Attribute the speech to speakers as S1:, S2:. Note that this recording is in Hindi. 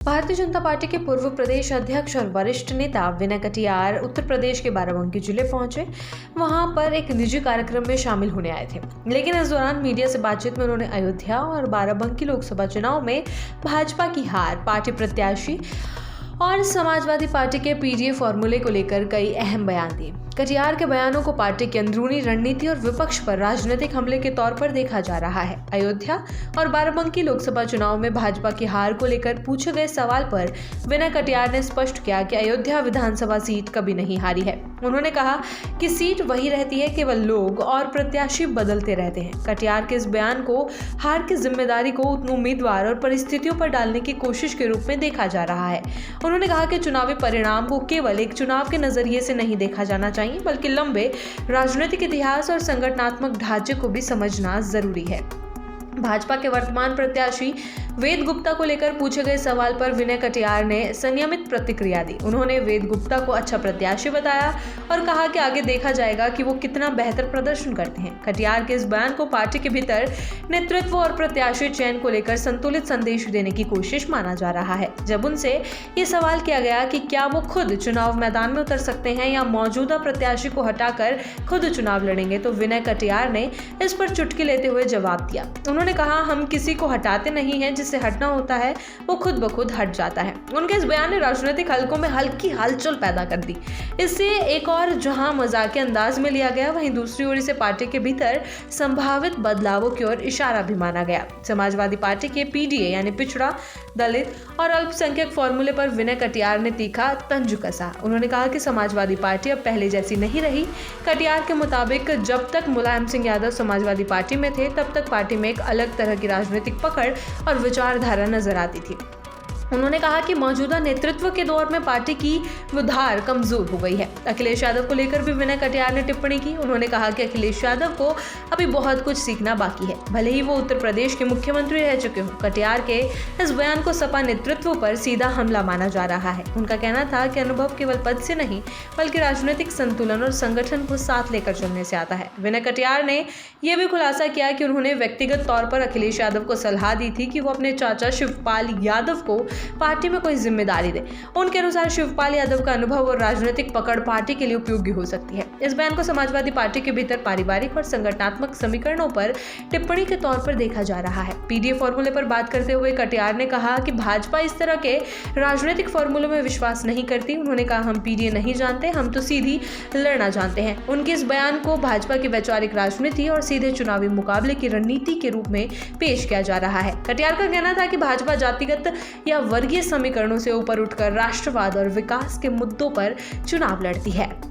S1: भारतीय जनता पार्टी के पूर्व प्रदेश अध्यक्ष और वरिष्ठ नेता विनय कटियार उत्तर प्रदेश के बाराबंकी जिले पहुंचे। वहां पर एक निजी कार्यक्रम में शामिल होने आए थे, लेकिन इस दौरान मीडिया से बातचीत में उन्होंने अयोध्या और बाराबंकी लोकसभा चुनाव में भाजपा की हार, पार्टी प्रत्याशी और समाजवादी पार्टी के पीडीए फॉर्मूले को लेकर कई अहम बयान दिए। कटियार के बयानों को पार्टी की अंदरूनी रणनीति और विपक्ष पर राजनीतिक हमले के तौर पर देखा जा रहा है। अयोध्या और बाराबंकी लोकसभा चुनाव में भाजपा की हार को लेकर पूछे गए सवाल पर विनय कटियार ने स्पष्ट किया कि अयोध्या विधानसभा सीट कभी नहीं हारी है। उन्होंने कहा कि सीट वही रहती है, केवल लोग और प्रत्याशी बदलते रहते हैं। कटियार के इस बयान को हार की जिम्मेदारी को उम्मीदवार और परिस्थितियों पर डालने की कोशिश के रूप में देखा जा रहा है। उन्होंने कहा कि चुनावी परिणाम को केवल एक चुनाव के नजरिए से नहीं देखा जाना चाहिए, बल्कि लंबे राजनीतिक इतिहास और संगठनात्मक ढांचे को भी समझना जरूरी है। भाजपा के वर्तमान प्रत्याशी वेद गुप्ता को लेकर पूछे गए सवाल पर विनय कटियार ने संयमित प्रतिक्रिया दी। उन्होंने वेद गुप्ता को अच्छा प्रत्याशी बताया और कहा कि आगे देखा जाएगा कि वो कितना बेहतर प्रदर्शन करते हैं। कटियार के इस बयान को पार्टी के भीतर नेतृत्व और प्रत्याशी चयन को लेकर संतुलित संदेश देने की कोशिश माना जा रहा है। जब उनसे ये सवाल किया गया कि क्या वो खुद चुनाव मैदान में उतर सकते हैं या मौजूदा प्रत्याशी को हटाकर खुद चुनाव लड़ेंगे, तो विनय कटियार ने इस पर चुटकी लेते हुए जवाब दिया। उन्होंने कहा, हम किसी को हटाते नहीं हैं, जिससे हटना होता है वो खुद ब खुद हट जाता है। उनके इस बयान ने राजनीतिक हलकों में हल्की हलचल पैदा कर दी। इससे एक और जहां मजाकिया अंदाज में लिया गया, वहीं दूसरी ओर इसे पार्टी के भीतर संभावित बदलावों की ओर इशारा भी माना गया। समाजवादी पार्टी के पीडीए यानी पिछड़ा, दलित और अल्पसंख्यक फॉर्मूले पर विनय कटियार ने तीखा तंज कसा। उन्होंने कहा कि समाजवादी पार्टी अब पहले जैसी नहीं रही। कटियार के मुताबिक जब तक मुलायम सिंह यादव समाजवादी पार्टी में थे, तब तक पार्टी में एक अलग तरह की राजनीतिक पकड़ और विचारधारा नजर आती थी। उन्होंने कहा कि मौजूदा नेतृत्व के दौर में पार्टी की विधार कमजोर हो गई है। अखिलेश यादव को लेकर भी विनय कटियार ने टिप्पणी की। उन्होंने कहा कि अखिलेश यादव को अभी बहुत कुछ सीखना बाकी है, भले ही वो उत्तर प्रदेश के मुख्यमंत्री रह चुके हों। कटियार के इस बयान को सपा नेतृत्व पर सीधा हमला माना जा रहा है। उनका कहना था कि अनुभव केवल पद से नहीं, बल्कि राजनीतिक संतुलन और संगठन को साथ लेकर चलने से आता है। विनय कटियार ने यह भी खुलासा किया कि उन्होंने व्यक्तिगत तौर पर अखिलेश यादव को सलाह दी थी कि वो अपने चाचा शिवपाल यादव को पार्टी में कोई जिम्मेदारी दे। उनके अनुसार शिवपाल यादव का अनुभव और राजनीतिक पकड़ पार्टी के लिए उपयोगी हो सकती है। इस बयान को समाजवादी पार्टी के भीतर पारिवारिक और संगठनात्मक समीकरणों पर टिप्पणी के तौर पर देखा जा रहा है। पीडीए फॉर्मूले पर बात करते हुए कटियार ने कहा कि भाजपा इस तरह के राजनीतिक फॉर्मूलों में विश्वास नहीं करती। उन्होंने कहा, हम पीडीए नहीं जानते, हम तो सीधी लड़ना जानते हैं। उनके इस बयान को भाजपा की वैचारिक राजनीति और सीधे चुनावी मुकाबले की रणनीति के रूप में पेश किया जा रहा है। कटियार का कहना था कि भाजपा जातिगत या वर्गीय समीकरणों से ऊपर उठकर राष्ट्रवाद और विकास के मुद्दों पर चुनाव लड़ती है।